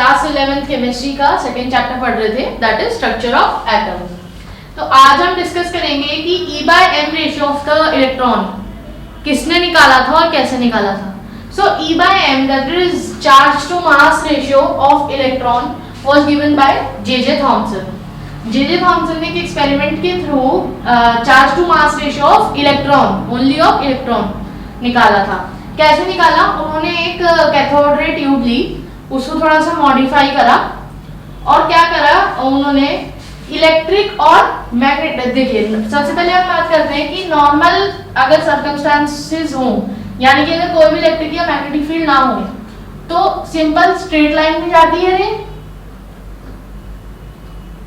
Class 11th chemistry का second chapter पढ़ रहे थे, that is structure of atom. तो आज हम डिस्कस करेंगे कि E/m ratio of the electron किसने निकाला था और कैसे निकाला था। So E/m that is charge to mass ratio of electron was given by J Thomson. J Thomson ने एक एक्सपेरिमेंट के through charge to mass ratio of electron, only of electron निकाला था। कैसे निकाला? उन्होंने एक कैथोड रे ट्यूब ली, उसको थोड़ा सा मॉडिफाई करा और क्या करा उन्होंने इलेक्ट्रिक और मैग्नेटिक। देखिए सबसे पहले हम बात करते हैं कि नॉर्मल अगर सर्कमस्टेंसेस हो, यानी कि अगर कोई भी इलेक्ट्रिक या मैग्नेटिक फील्ड ना हो तो सिंपल स्ट्रेट लाइन में जाती है रे।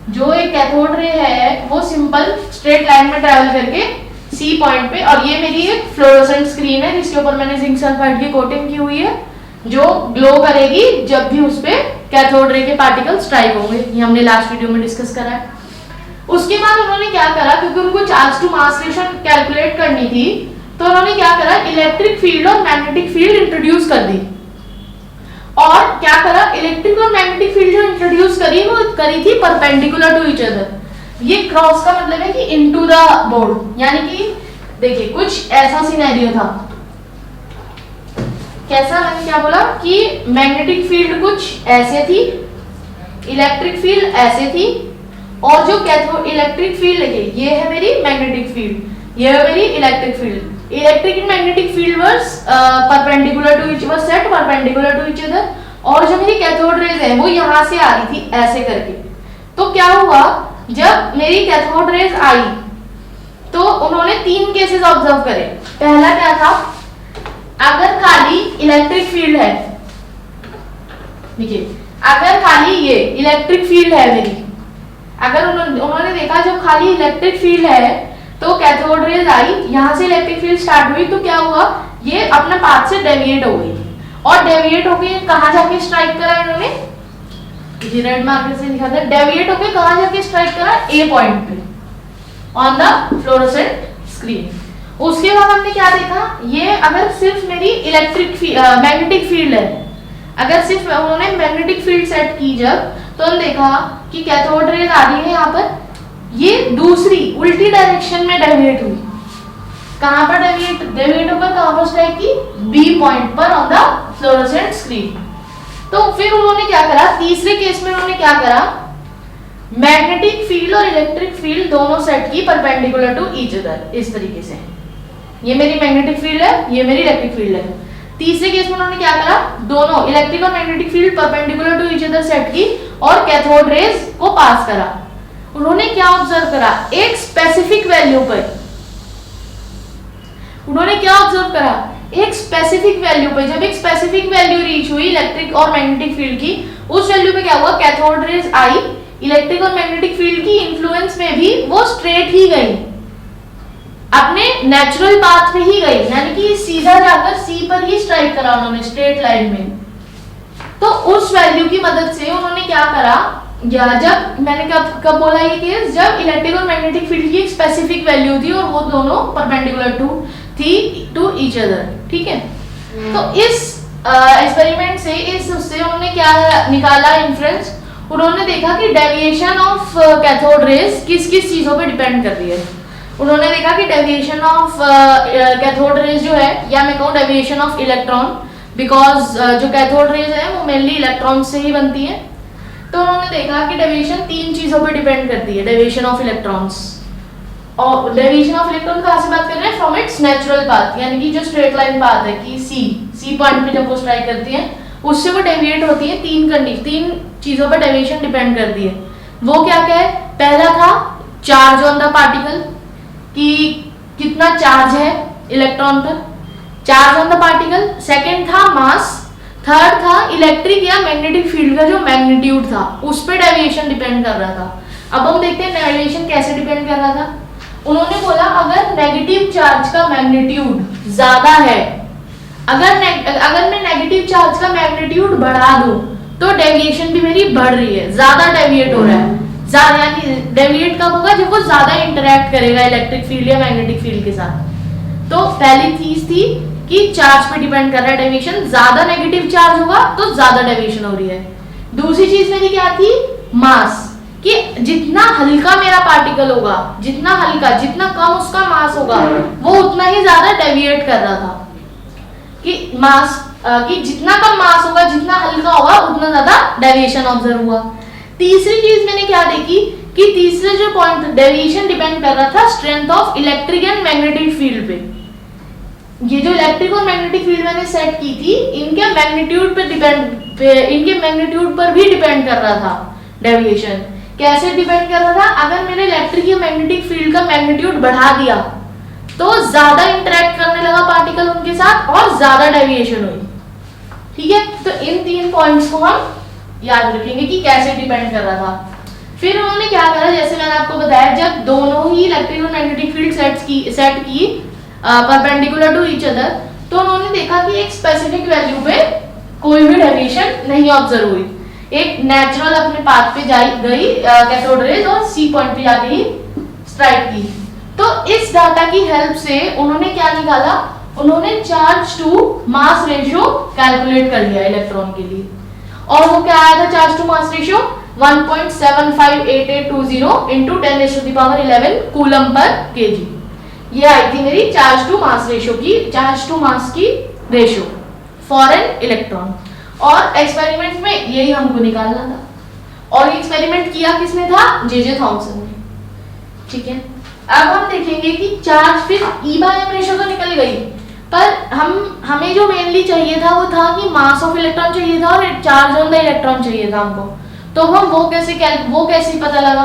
जो एक कैथोड रे है वो सिंपल स्ट्रेट लाइन में ट्रैवल करके सी पॉइंट पे, और ये मेरी एक फ्लोरोसेंट स्क्रीन है जिसके ऊपर मैंने जिंक सल्फाइड की कोटिंग की हुई है जो ग्लो करेगी जब भी उस पे कैथोड रे के पार्टिकल स्ट्राइक होंगे। ये हमने लास्ट वीडियो में डिस्कस करा है। उसके बाद उन्होंने क्या करा, क्योंकि उनको charge to mass ratio calculate करनी थी, तो उन्होंने क्या करा, इलेक्ट्रिक फील्ड और मैग्नेटिक फील्ड इंट्रोड्यूस कर दी। और क्या करा, इलेक्ट्रिक और मैग्नेटिक फील्ड जो इंट्रोड्यूस करी वो करी थी परपेंडिकुलर टू ईच अदर। ये क्रॉस का मतलब है कि इनटू द बोर्ड, यानी कि देखिए कुछ ऐसा सिनेरियो था। कैसा? मैंने क्या बोला कि मैग्नेटिक फील्ड कुछ ऐसे थी, इलेक्ट्रिक फील्ड ऐसे थी, और जो कैथोड इलेक्ट्रिक फील्ड है ये है मेरी मैग्नेटिक फील्ड, ये है मेरी electric field. Electric and magnetic field was perpendicular to each was set perpendicular to each other, और जो मेरी कैथोड रेज है वो यहां से आ रही थी ऐसे करके। तो क्या हुआ, जब मेरी कैथोड रेज आई तो उन्होंने तीन केसेस ऑब्जर्व करे। पहला क्या था, अगर खाली इलेक्ट्रिक फील्ड है, देखिए अगर खाली ये इलेक्ट्रिक फील्ड है मेरी, अगर उन्होंने देखा जब खाली इलेक्ट्रिक फील्ड है तो कैथोड रेज आई, यहां से इलेक्ट्रिक फील्ड स्टार्ट हुई, तो क्या हुआ, ये अपना पाथ से डेविएट हो गई, और डेविएट होके कहां जाके स्ट्राइक करा इन्होंने, रेड मार्कर से लिखा था, डेविएट होके कहां जाके स्ट्राइक करा, ए पॉइंट पे ऑन द फ्लोरोसेंट स्क्रीन। उसके बाद हमने क्या देखा, ये अगर सिर्फ मेरी इलेक्ट्रिक मैग्नेटिक फील्ड है, अगर सिर्फ उन्होंने मैग्नेटिक फील्ड सेट की जब, तो हमने देखा कि कैथोड रेज आ रही है यहाँ पर, ये दूसरी उल्टी डायरेक्शन में डेविएट हुई। कहां पर डेविएट होकर कहां पर स्ट्राइक की, बी पॉइंट पर ऑन द फ्लोरोसेंट स्क्रीन। तो फिर उन्होंने क्या करा, तीसरे केस में उन्होंने क्या करा, मैग्नेटिक फील्ड और इलेक्ट्रिक फील्ड दोनों सेट की परपेंडिकुलर टू ईच अदर, इस तरीके से। ये मेरी मैग्नेटिक फील्ड है, ये मेरी इलेक्ट्रिक फील्ड है। तीसरे केस में उन्होंने क्या करा, दोनों इलेक्ट्रिक और magnetic field perpendicular to each other set की और कैथोड रेज को पास करा। उन्होंने क्या ऑब्जर्व करा, एक स्पेसिफिक वैल्यू पर उन्होंने क्या ऑब्जर्व करा, एक स्पेसिफिक वैल्यू पे, जब एक स्पेसिफिक वैल्यू रीच हुई इलेक्ट्रिक और मैग्नेटिक फील्ड की, उस वैल्यू पे क्या हुआ, कैथोड रेज आई, इलेक्ट्रिक और मैग्नेटिक फील्ड की इन्फ्लुएंस में भी वो स्ट्रेट ही गई, अपने नेचुरल पाथ पे ही गई, यानी कि सीधा जाकर सी पर ही स्ट्राइक करा उन्होंने स्ट्रेट लाइन में। तो उस वैल्यू की मदद से उन्होंने क्या करा, या जब मैंने कब बोला ये केस, जब इलेक्ट्रिक और मैग्नेटिक फील्ड की एक स्पेसिफिक वैल्यू थी और वो दोनों परपेंडिकुलर टू ईच अदर, ठीक है। तो इस एक्सपेरिमेंट से उससे उन्होंने क्या निकाला इन्फ्रेंस, उन्होंने देखा कि डेविएशन ऑफ कैथोड रेज किस किस चीजों पे डिपेंड कर रही है। उन्होंने देखा कि डेविएशन ऑफ कैथोड रेज जो है, या मैं कहूँ डेविएशन ऑफ इलेक्ट्रॉन, बिकॉज जो कैथोड रेज है वो मेनली इलेक्ट्रॉन से ही बनती है। तो उन्होंने देखा कि डेविएशन तीन चीजों पे डिपेंड करती है, डेविएशन ऑफ इलेक्ट्रॉन्स। और डेविएशन ऑफ इलेक्ट्रॉन कहाँ से बात कर रहे हैं, फ्रॉम इट्स नेचुरल पाथ, यानी कि जो स्ट्रेट लाइन पाथ है कि सी पॉइंट पे जब वो स्ट्राइक करती है उससे वो डेविएट होती है। तीन चीजों पर डेविएशन डिपेंड करती है। वो क्या क्या है, पहला था चार्ज ऑन द पार्टिकल, कि कितना चार्ज है इलेक्ट्रॉन पर, charge on the particle. Second था मास। थर्ड था इलेक्ट्रिक या मैग्नेटिक फील्ड का जो मैग्नीट्यूड था, उस पर डेविएशन डिपेंड कर रहा था। अब हम देखते हैं डेविएशन कैसे डिपेंड कर रहा था। उन्होंने बोला अगर नेगेटिव चार्ज का मैग्नीट्यूड ज्यादा है, अगर मैं नेगेटिव चार्ज का मैग्नीट्यूड बढ़ा दूं तो डेविएशन भी मेरी बढ़ रही है, ज्यादा डेविएट हो रहा है। ज्यादा यानी डेविएट कब होगा, जब वो ज्यादा इंटरेक्ट करेगा इलेक्ट्रिक फील्ड या मैग्नेटिक फील्ड के साथ। तो पहली चीज थी कि चार्ज पे डिपेंड कर रहा है डेविएशन, ज्यादा नेगेटिव चार्ज होगा तो ज्यादा डेविएशन हो रही है। दूसरी चीज मेरी क्या थी, मास, कि जितना हल्का मेरा पार्टिकल होगा, जितना हल्का, जितना कम उसका मास होगा, वो उतना ही ज्यादा डेविएट कर रहा था, कि मास कि जितना कम मास होगा, जितना हल्का होगा, उतना ज्यादा डेविएशन ऑब्जर्व हुआ। तीसरी चीज मैंने क्या देखी कि तीसरे जो पॉइंट डेविएशन डिपेंड कर रहा था strength of electric and magnetic field पे। ये जो इलेक्ट्रिक और मैग्नेटिक फील्ड मैंने सेट की थी, इनके मैग्नीट्यूड पर भी डिपेंड कर रहा था डेविएशन। कैसे डिपेंड कर रहा था, अगर मैंने इलेक्ट्रिक या मैग्नेटिक फील्ड का मैग्नीट्यूड बढ़ा दिया तो ज्यादा इंटरेक्ट करने लगा पार्टिकल उनके साथ और ज्यादा डेविएशन हुई। ठीक है, तो इन 3 पॉइंट्स को हम याद रखेंगे कि कैसे डिपेंड कर रहा था। फिर उन्होंने क्या करा, जैसे मैंने आपको बताया, जब दोनों ही इलेक्ट्रिक और मैग्नेटिक फील्ड सेट की परपेंडिकुलर टू ईच अदर, तो उन्होंने देखा कि एक स्पेसिफिक वैल्यू पे कोई भी डेविएशन नहीं ऑब्जर्व हुई। एक नेचुरल अपने पाथ पे गई कैथोड रेज और सी पॉइंट पे जाके ही स्ट्राइक की। तो इस डाटा की हेल्प से उन्होंने क्या निकाला, उन्होंने charge to mass ratio calculate कर लिया इलेक्ट्रॉन के लिए। और वो क्या आया था, charge to mass ratio 1.758820 into 10⁻11 coulomb पर केजी। ये आई थी मेरी चार्ज टू मास की रेशियो फॉर एन इलेक्ट्रॉन। और एक्सपेरिमेंट में यही हमको निकालना था, और एक्सपेरिमेंट किया किसने था, जे थॉमसन ने। ठीक है, अब हम देखेंगे कि चार्ज, फिर E/m रेशियो तो निकल गई, पर हमें जो मेनली चाहिए था वो था कि मास ऑफ इलेक्ट्रॉन चाहिए था और चार्ज ऑन द इलेक्ट्रॉन चाहिए था हमको। तो हम वो कैसे पता लगा,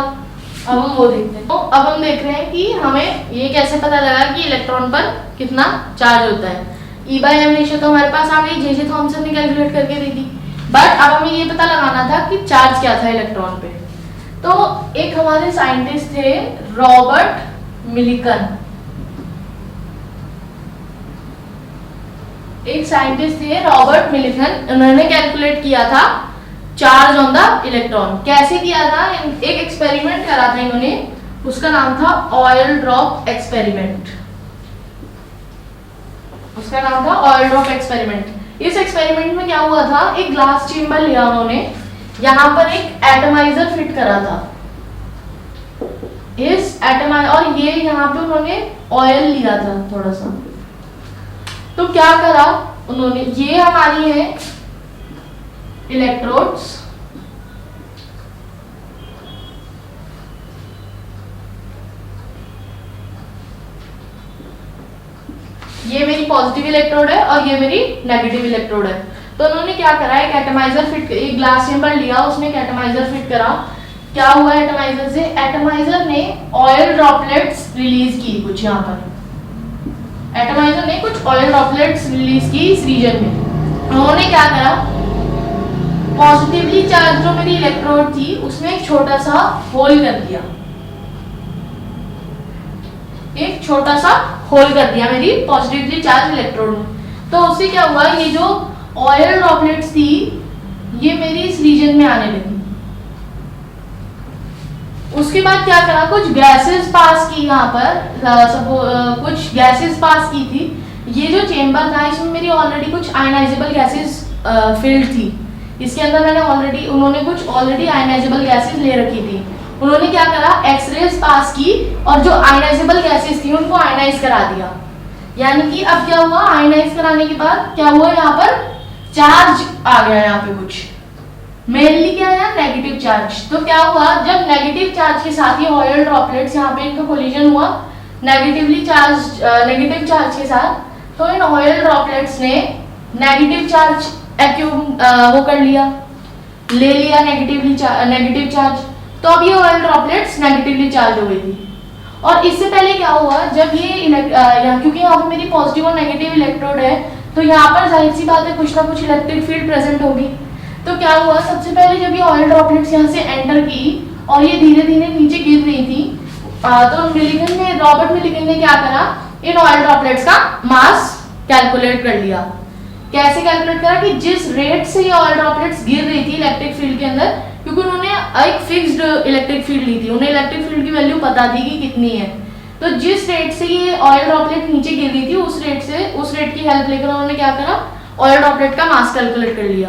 अब हम वो देखते हैं। तो अब हम देख रहे हैं कि हमें ये कैसे पता लगा कि इलेक्ट्रॉन पर कितना चार्ज होता है। E/m रेशियो तो हमारे पास आ गई, जे थॉमसन ने कैलकुलेट करके दी थी, बट अब हमें ये पता लगाना था कि चार्ज क्या था इलेक्ट्रॉन पे। तो एक हमारे साइंटिस्ट थे रॉबर्ट मिलिकन, उन्होंने कैलकुलेट किया था चार्ज ऑन द इलेक्ट्रॉन। कैसे किया था, एक एक्सपेरिमेंट करा था इन्होंने, उसका नाम था ऑयल ड्रॉप एक्सपेरिमेंट। इस एक्सपेरिमेंट में क्या हुआ था, एक ग्लास चेंबर लिया उन्होंने, यहाँ पर एक एटमाइजर फिट करा था, और ये यहाँ पे उन्होंने ऑयल लिया था थोड़ा सा। तो क्या करा उन्होंने, ये हमारी है इलेक्ट्रोड्स, ये मेरी पॉजिटिव इलेक्ट्रोड है और ये मेरी नेगेटिव इलेक्ट्रोड है। तो उन्होंने क्या करा, एक एटमाइजर फिट, एक ग्लास चेंबर लिया, उसमें एक एटमाइजर फिट करा। क्या हुआ एटमाइजर से, एटमाइजर ने ऑयल ड्रॉपलेट्स रिलीज की कुछ, यहाँ पर एटमाइजर ने कुछ ऑयल ड्रॉपलेट्स रिलीज की इस रीजन में। उन्होंने क्या करा, पॉजिटिवली चार्ज जो मेरी इलेक्ट्रोड थी उसमें एक छोटा सा होल कर दिया, मेरी पॉजिटिवली चार्ज इलेक्ट्रोड में। तो उससे क्या हुआ, ये जो ऑयल ड्रॉपलेट्स थी ये मेरी इस रीजन में आने लगी। उसके बाद क्या करा, कुछ गैसेस पास की, यहाँ पर कुछ गैसेस पास की थी। ये जो चेंबर था इसमें मेरी ऑलरेडी कुछ आयनाइजेबल गैसेस फिल्ड थी, इसके अंदर उन्होंने कुछ ऑलरेडी आयनाइजेबल गैसेस ले रखी थी। उन्होंने क्या करा, एक्सरेज पास की और जो आयनाइजेबल गैसेस थी उनको आयनाइज करा दिया। यानी कि अब क्या हुआ, आयनाइज कराने के बाद क्या हुआ, यहाँ पर चार्ज आ गया, यहाँ पे कुछ मेनली क्या है, नेगेटिव चार्ज। तो क्या हुआ, जब नेगेटिव चार्ज के साथ ये ऑयल ड्रॉपलेट्स यहाँ पे इनका कोलिजन हुआ नेगेटिव चार्ज के साथ, तो इन ऑयल ड्रॉपलेट्स ने नेगेटिव चार्ज वो कर लिया, ले लिया नेगेटिव चार्ज। तो अब ये ऑयल ड्रॉपलेट्स नेगेटिवली चार्ज हो गई थी। और इससे पहले क्या हुआ, जब क्योंकि यहाँ पे मेरी पॉजिटिव और नेगेटिव इलेक्ट्रोड है, तो यहाँ पर जाहिर सी बात है कुछ ना कुछ इलेक्ट्रिक फील्ड प्रेजेंट होगी। तो क्या हुआ, सबसे पहले जब ये ऑयल ड्रॉपलेट्स यहाँ से एंटर की और ये धीरे धीरे नीचे गिर रही थी, तो रॉबर्ट मिलिकन ने क्या करा, इन ऑयल ड्रॉपलेट्स का मास कैलकुलेट कर लिया। कैसे कैलकुलेट करा कि जिस रेट से ये ऑयल ड्रॉपलेट्स गिर रही थी इलेक्ट्रिक फील्ड के अंदर, क्योंकि उन्होंने एक फिक्स्ड इलेक्ट्रिक फील्ड ली थी, उन्हें इलेक्ट्रिक फील्ड की वैल्यू पता थी कि कितनी है। तो जिस रेट से ये ऑयल ड्रॉपलेट नीचे गिर रही थी उस रेट की हेल्प लेकर उन्होंने क्या करा, ऑयल ड्रॉपलेट का मास कैलकुलेट कर लिया।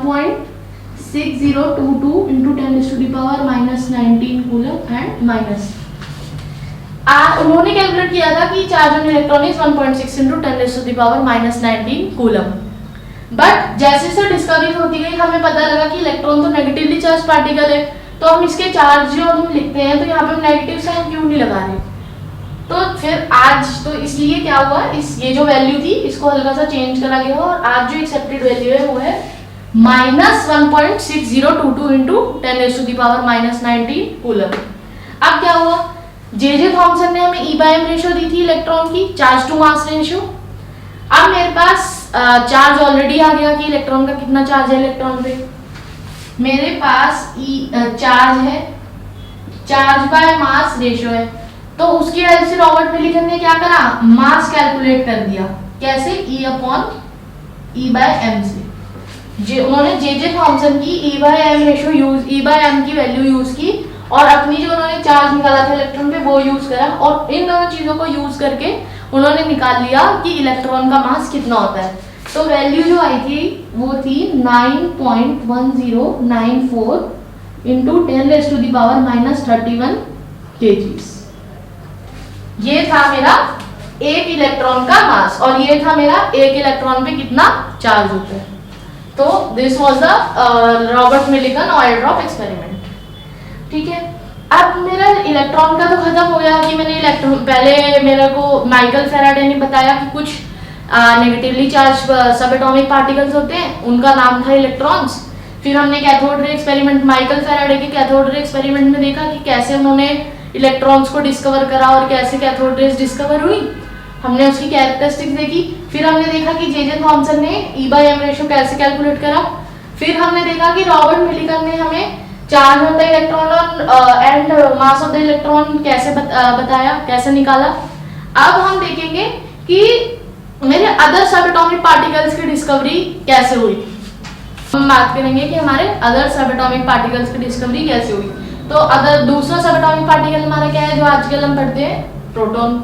1.6022 into 10 to the power minus 19 coulomb and minus उन्होंने कैलकुलेट किया था कि charge on electron is 1.6 into 10 to the power minus 19 coulomb. But जैसे जैसे डिस्कवरी होती गई हमें पता लगा कि इलेक्ट्रॉन तो नेगेटिवली चार्ज पार्टिकल है, तो हम इसके चार्ज जो हम लिखते हैं तो यहाँ पे हम नेगेटिव साइन क्यों नहीं लगा रहे। तो फिर आज तो इसलिए क्या हुआ, ये जो वैल्यू थी इसको हल्का सा चेंज करा गया और आज जो एक्सेप्टेड वैल्यू है वो है -1.6022 into 10 to the power minus 19 coulomb. अब क्या हुआ, जे थॉमसन ने हमें E/m रेशियो दी थी इलेक्ट्रॉन की, चार्ज टू मास रेशियो। अब मेरे पास चार्ज ऑलरेडी आ गया कि इलेक्ट्रॉन का कितना चार्ज है इलेक्ट्रॉन पे। मेरे पास चार्ज है, चार्ज बाय मास रेशियो है, तो उसकी वजह से रॉबर्ट मिलिकन ने क्या करा, मास कैलकुलेट कर दिया। कैसे, E/m से। उन्होंने जे थॉमसन की E/m रेशियो यूज, E/m की वैल्यू यूज की और अपनी जो उन्होंने चार्ज निकाला था इलेक्ट्रॉन पे वो यूज करा और इन दोनों चीजों को यूज करके उन्होंने निकाल लिया कि इलेक्ट्रॉन का मास कितना होता है। तो वैल्यू जो आई थी वो थी 9.1094 into 10 raised to the power minus 31 kgs। ये था मेरा एक इलेक्ट्रॉन का मास और ये था मेरा एक इलेक्ट्रॉन पे कितना चार्ज होता है। तो this was the Robert Millikan oil drop experiment. ठीक है, अब मेरा इलेक्ट्रॉन का तो खत्म हो गया कि मैंने इलेक्ट्रॉन, पहले मेरे को माइकल फैराडे ने बताया कि कुछ नेगेटिवली चार्ज सब एटॉमिक पार्टिकल्स होते हैं, उनका नाम था इलेक्ट्रॉन्स। फिर हमने cathode ray experiment, Michael Faraday के कैथोड रे एक्सपेरिमेंट में देखा कि कैसे उन्होंने इलेक्ट्रॉन्स को डिस्कवर करा और कैसे कैथोड रेज डिस्कवर हुई, हमने उसकी कैरेक्टरिस्टिक्स देखी। फिर हमने देखा कि जे थॉमसन ने E/m रेशियो कैसे कैलकुलेट करा। फिर हमने देखा कि रॉबर्ट मिलिकन ने हमें charge of the electron and mass of the electron कैसे बताया, कैसे निकाला। अब हम देखेंगे कि मेरे अदर सब एटॉमिक पार्टिकल्स की डिस्कवरी कैसे हुई। हम बात करेंगे कि हमारे अदर सब एटॉमिक पार्टिकल्स की डिस्कवरी कैसे हुई। तो अदर दूसरा सब एटॉमिक पार्टिकल हमारा क्या है जो आजकल हम पढ़ते हैं, प्रोटॉन।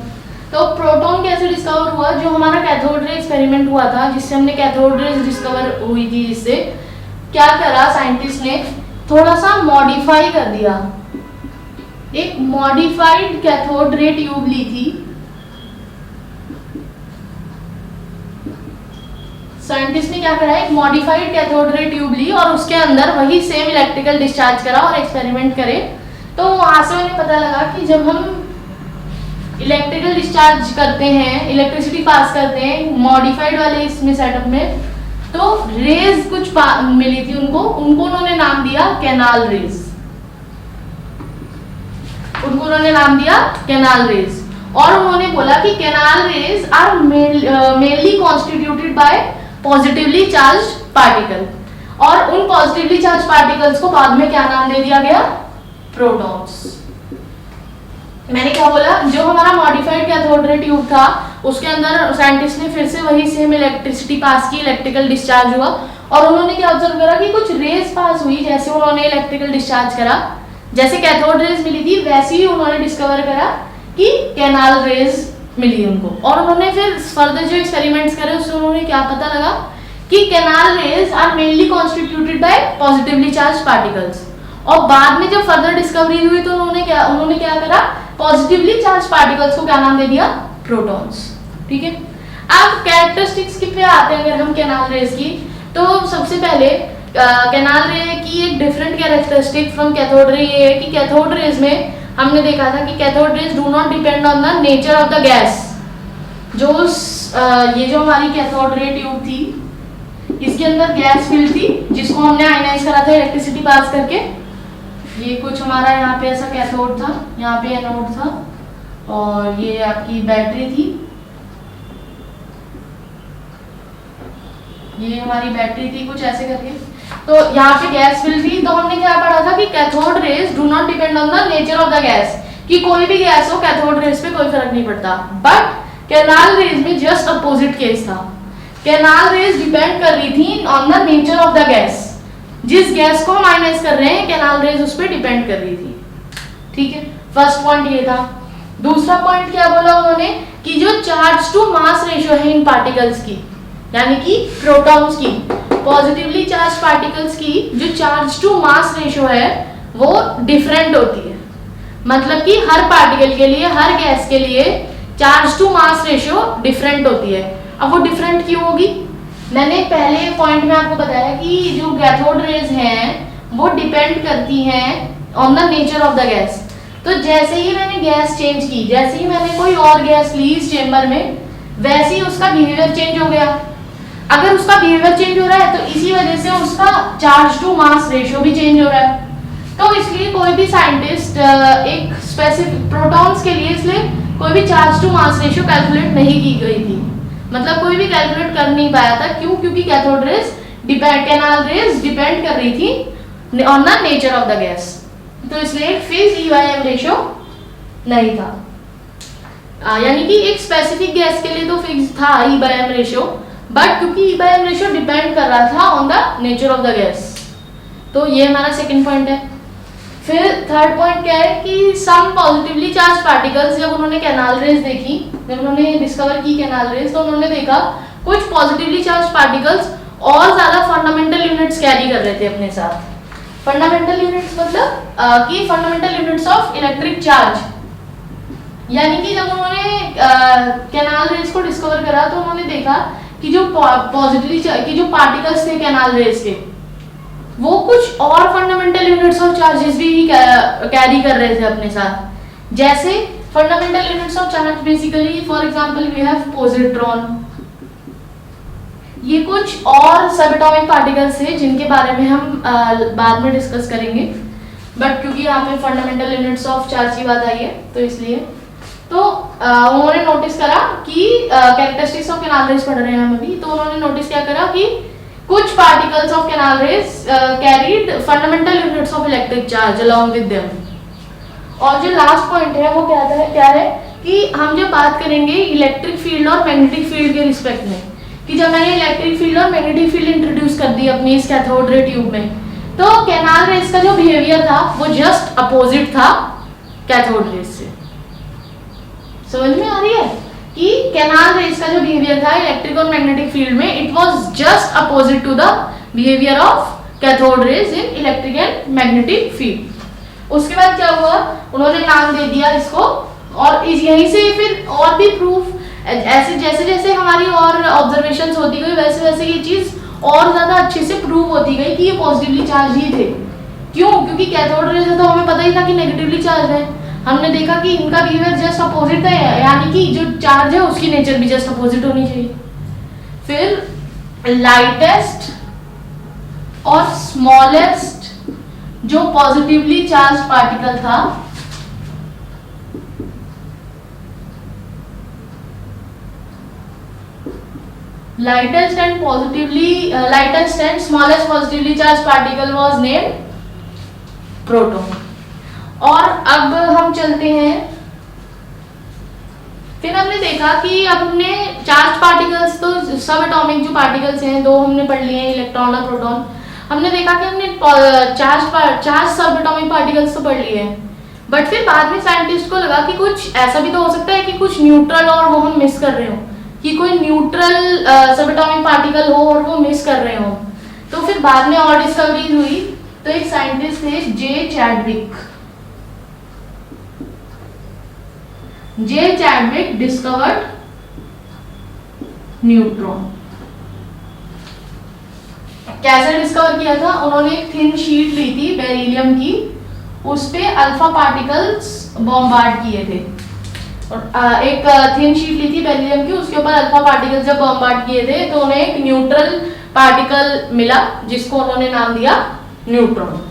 तो प्रोटॉन कैसे डिस्कवर हुआ, जो हमारा कैथोड रे एक्सपेरिमेंट हुआ था जिससे हमने कैथोड रेज डिस्कवर हुई थी, जिससे क्या करा साइंटिस्ट ने, थोड़ा सा मॉडिफाई कर दिया। एक मॉडिफाइड कैथोड रे ट्यूब ली थी, साइंटिस्ट ने क्या करा, एक मॉडिफाइड कैथोड रे ट्यूब ली और उसके अंदर वही सेम इलेक्ट्रिकल डिस्चार्ज करा और एक्सपेरिमेंट करे। तो वहां से उन्हें पता लगा कि जब हम इलेक्ट्रिकल डिस्चार्ज करते हैं, इलेक्ट्रिसिटी पास करते हैं मॉडिफाइड वाले इसमें सेटअप में, तो रेज कुछ मिली थी उनको उन्होंने नाम दिया कैनाल रेज। उन्होंने नाम दिया कैनाल रेज और उन्होंने बोला कि canal rays are mainly constituted by positively charge particle. और उन पॉजिटिवली चार्ज पार्टिकल्स को बाद में क्या नाम दे दिया गया, प्रोटॉन्स। मैंने क्या बोला, जो हमारा मॉडिफाइड कैथोड रे ट्यूब था उसके अंदर साइंटिस्ट ने फिर से वही सेम इलेक्ट्रिसिटी पास की, इलेक्ट्रिकल डिस्चार्ज हुआ और उन्होंने क्या ऑब्जर्व करा कि कुछ रेज पास हुई, जैसे उन्होंने इलेक्ट्रिकल डिस्चार्ज करा, जैसे कैथोड रेज मिली थी वैसे ही उन्होंने डिस्कवर करा कि कैनाल रेज मिली उनको। और उन्होंने फिर फर्दर जो एक्सपेरिमेंट्स करे उससे उन्होंने क्या पता लगा कि canal rays are mainly constituted by positively charge particles. और बाद में जब फर्दर डिस्कवरी हुई तो उन्होंने क्या करा, पॉजिटिवली चार्ज पार्टिकल्स को क्या नाम दे दिया, प्रोटॉन्स। ठीक है, अब कैरेक्टरिस्टिक्स पे आते हैं अगर हम कैनाल रेज की, तो सबसे पहले कैनाल रे की एक different characteristic from cathode ray ये है कि कैथोड रेज में हमने देखा था कि cathode rays do not depend on the nature of the gas. जो ये जो हमारी कैथोड रे ट्यूब थी इसके अंदर गैस फिल थी जिसको हमने आयनाइज करा था इलेक्ट्रिसिटी पास करके। ये कुछ हमारा यहाँ पे ऐसा कैथोड था, यहाँ पे एनोड था, और ये आपकी बैटरी थी, ये हमारी बैटरी थी कुछ ऐसे करके। तो यहाँ पे गैस फिल थी, तो हमने क्या पढ़ा था कि cathode rays do not depend on the nature of the gas, कि कोई भी गैस हो कैथोड रेज पे कोई फर्क नहीं पड़ता। बट कैनाल रेज में जस्ट अपोजिट केस था, कैनाल रेज डिपेंड कर रही थी on the nature of the gas. जिस गैस को हम आयनाइज कर रहे हैं कैनाल रेज उस पर डिपेंड कर रही थी। ठीक है, फर्स्ट पॉइंट ये था। दूसरा पॉइंट क्या बोला उन्होंने कि जो चार्ज टू मास रेशियो है इन पार्टिकल्स की, यानी कि प्रोटॉन्स की, पॉजिटिवली चार्ज पार्टिकल्स की जो चार्ज टू मास रेशियो है वो डिफरेंट होती है। मतलब कि हर पार्टिकल के लिए, हर गैस के लिए charge to mass ratio different होती है। अब वो डिफरेंट क्यों होगी? मैंने पहले पॉइंट में आपको बताया कि जो कैथोड रेज हैं वो डिपेंड करती हैं on the nature of the gas. तो जैसे ही मैंने गैस चेंज की, जैसे ही मैंने कोई और गैस ली इस चेंबर में, वैसे ही उसका बिहेवियर चेंज हो गया। अगर उसका बिहेवियर चेंज हो रहा है तो इसी वजह से उसका चार्ज टू मास रेशियो भी चेंज हो रहा है। तो इसलिए कोई भी साइंटिस्ट एक स्पेसिफिक प्रोटॉन्स के लिए इसलिए कोई भी charge to mass ratio calculate नहीं की गई थी, मतलब कोई भी कैलकुलेट कर नहीं पाया था। क्यों? क्योंकि cathode rays canal raise depend कर रही थी on the nature of the gas, तो इसलिए फिक्स ई/एम रेशियो नहीं था। यानी कि एक स्पेसिफिक गैस के लिए तो फिक्स था ई/एम रेशियो, बट क्योंकि ई/एम रेशियो डिपेंड कर रहा था on the nature of the gas. तो ये हमारा सेकंड पॉइंट है। फिर थर्ड पॉइंट क्या है कि सम पॉजिटिवली चार्ज पार्टिकल्स, जब उन्होंने कैनाल रेज देखी, जब उन्होंने डिस्कवर की कैनाल रेज, तो उन्होंने देखा कुछ पॉजिटिवली चार्ज पार्टिकल्स और ज्यादा फंडामेंटल यूनिट्स कैरी कर रहे थे अपने साथ। फंडामेंटल यूनिट्स मतलब कि fundamental units of electric charge, यानी कि जब उन्होंने कैनाल रेज को डिस्कवर करा तो उन्होंने देखा कि जो पॉजिटिवली कि जो पार्टिकल्स थे कैनाल रेज के, वो कुछ और फंडामेंटल यूनिट्स ऑफ चार्जेस भी कैरी कर रहे थे अपने साथ। जैसे fundamental units of charge basically for example we have positron, ये कुछ और सब एटॉमिक पार्टिकल्स थे जिनके बारे में हम बाद में डिस्कस करेंगे, बट क्योंकि यहाँ पे फंडामेंटल यूनिट्स ऑफ चार्ज की बात आई है तो इसलिए तो उन्होंने नोटिस करा कि कैरेक्टरिस्टिक्स ऑफ कैनाल रेज पढ़ रहे हैं हम अभी, तो उन्होंने नोटिस क्या करा कि कुछ particles of canal raise carried fundamental units of electric charge along with them. और जो लास्ट पॉइंट है वो क्या है कि हम जब बात करेंगे इलेक्ट्रिक फील्ड और मैग्नेटिक फील्ड के रिस्पेक्ट में, कि जब मैंने इलेक्ट्रिक फील्ड और मैग्नेटिक फील्ड इंट्रोड्यूस कर दी अपनी इस कैथोड रे ट्यूब में, तो कैनाल रेज का जो बिहेवियर था वो जस्ट अपोजिट था कैथोड रेज से। समझ में आ रही है कि कैनाल रेज का जो बिहेवियर था इलेक्ट्रिक और मैग्नेटिक फील्ड में, it was just opposite to the behaviour of cathode rays in electric and magnetic field. उसके बाद क्या हुआ, उन्होंने नाम दे दिया इसको, और यहीं से फिर और भी प्रूफ, ऐसे जैसे जैसे हमारी और ऑब्जर्वेशंस होती गई वैसे वैसे ये चीज और ज्यादा अच्छे से प्रूव होती गई कि ये पॉजिटिवली चार्ज ही थे। क्यों? क्योंकि कैथोड रेज तो हमें पता ही था कि नेगेटिवली चार्ज है। हमने देखा कि इनका बिहेवियर जस्ट अपोजिट है, यानी कि जो चार्ज है उसकी नेचर भी जस्ट अपोजिट होनी चाहिए। फिर लाइटेस्ट और स्मॉलेस्ट जो पॉजिटिवली चार्ज पार्टिकल था, lightest and smallest positively charged particle was named proton। और अब हम चलते हैं फिर हमने देखा कि अब हमने चार्ज पार्टिकल्स, तो सब एटॉमिक जो पार्टिकल्स हैं दो हमने पढ़ लिए हैं, इलेक्ट्रॉन और प्रोटॉन। हमने देखा कि हमने चार्ज सब एटॉमिक पार्टिकल्स तो पढ़ लिए हैं, बट फिर बाद में साइंटिस्ट को लगा कि कुछ ऐसा भी तो हो सकता है कि कुछ न्यूट्रल और वो हम मिस कर रहे हो, कि कोई न्यूट्रल सब एटॉमिक पार्टिकल हो और वो मिस कर रहे हो। तो फिर बाद में और डिस्कवरीज हुई। तो एक साइंटिस्ट थे जे चैडविक डिस्कवर्ड न्यूट्रॉन। कैसे डिस्कवर किया था? उन्होंने एक थिन शीट ली थी बेरिलियम की, उस पे अल्फा पार्टिकल्स बॉम्बार्ड किए थे। और एक थिन शीट ली थी बेरिलियम की, उसके ऊपर अल्फा पार्टिकल्स जब बॉम्बार्ड किए थे तो उन्हें एक न्यूट्रल पार्टिकल मिला जिसको उन्होंने नाम दिया न्यूट्रॉन।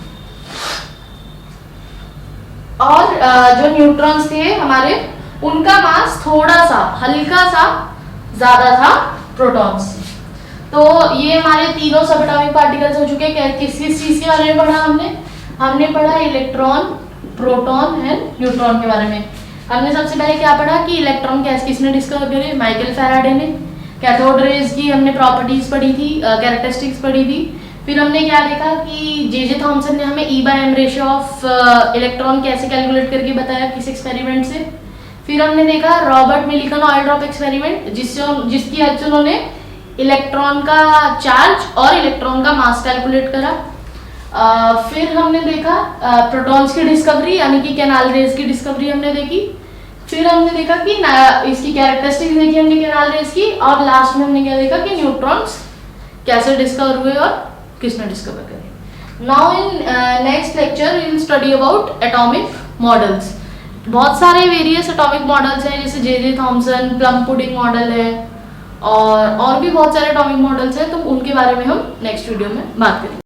और जो न्यूट्रॉन्स थे हमारे, उनका मास थोड़ा सा हल्का सा ज्यादा था प्रोटॉन्स से। तो ये हमारे तीनों सब एटॉमिक पार्टिकल्स हो चुके हैं। किस किस चीज के बारे में पढ़ा हमने पढ़ा इलेक्ट्रॉन, प्रोटॉन एंड न्यूट्रॉन के बारे में। हमने सबसे पहले क्या पढ़ा कि इलेक्ट्रॉन किसने डिस्कवर करे? माइकल फैराडे ने। कैथोड रेज की हमने प्रॉपर्टीज पढ़ी थी, कैरेक्टरिस्टिक्स पढ़ी थी। फिर हमने क्या देखा कि जे थॉमसन ने हमें E/m रेशियो ऑफ इलेक्ट्रॉन कैसे कैलकुलेट करके बताया किस एक्सपेरिमेंट से। फिर हमने देखा Robert Millikan oil drop experiment, जिसकी हेल्प से उन्होंने इलेक्ट्रॉन का चार्ज और इलेक्ट्रॉन का मास कैलकुलेट करा। फिर हमने देखा प्रोटॉन्स की डिस्कवरी, यानी कि कैनाल रेज की डिस्कवरी हमने देखी। फिर हमने देखा कि इसकी कैरेक्टरिस्टिक्स देखी हमने कैनाल रेज की। और लास्ट में हमने क्या देखा कि न्यूट्रॉन्स कैसे डिस्कवर हुए और किसने डिस्कवर करे। Now in next lecture we will study about atomic models. बहुत सारे वेरियस एटॉमिक मॉडल्स हैं, जैसे J Thomson plum pudding model है, और भी बहुत सारे एटॉमिक मॉडल्स हैं, तो उनके बारे में हम नेक्स्ट वीडियो में बात करेंगे।